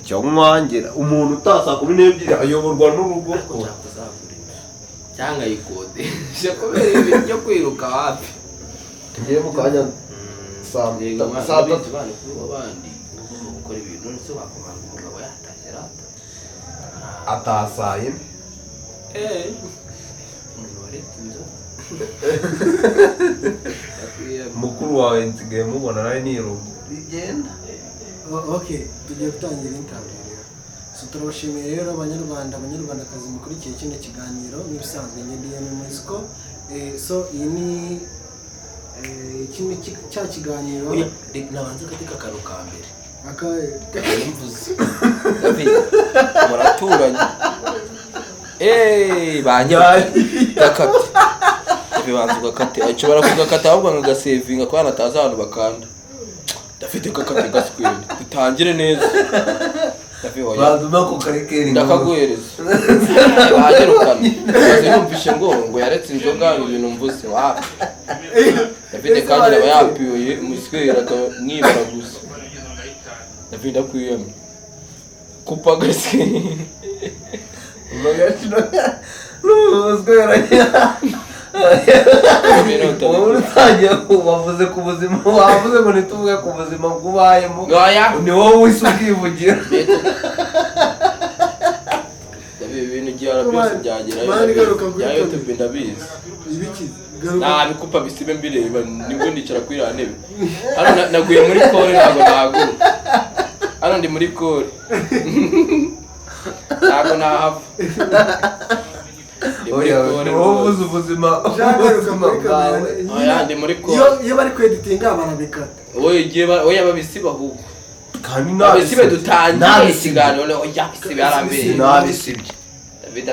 cyo mwangira umuntu utasa 12 ayoborwa n'urugo cyangwa yikode kubera ibintu byo kwiruka hafi ngiye mu kanya saa 3 bane kuri abandi gukora ibintu nse bakomanga umugabo yatagera atasaye mukuru wawe nsigaye mubona nawe nirugo bigenda. Okay, tugiye gutangira interview. So turabashimiye rero abanyarwandakazi mukurikiye kino kiganiro n'ibisanzwe ngiye mu Mexico. So iyi ni kimwe cya kiganiro nabanze katika karo ka mbere imvuze David muraturanye banyari gakati bibanze gakati acobora kugakata ahubwo ngagasevinga kwa nataza abantu bakanda David gakati gaskwende dutangire neza David hoya bazuma ko karekeri ndakaguhereza bagerukana maze numvishe ngo yaretse inzoga ibintu mvuze wapi David kandi aba yapiyoye umuswera mwibara gusa David akwiyamye kupagase n'umuswera wavuze ku buzima wavuze ngo nituvuge ku buzima bw'ubayemo ni wowe wisubwivugira ibintu byara byose byagera ya YouTube ndabizi ibiki bikupa bisibe mbireba nibwo ndicara kuri ya ntebe hano naguye muri kore ntago hano ndi muri kore ntago nahava wowe ubuzima bwawe ndi muri kore iyo bari kweditinga barabikata oye babisiba ahubwo kandi nabisibe dutangiye ikiganiro oya bisibe arambere nabisibye David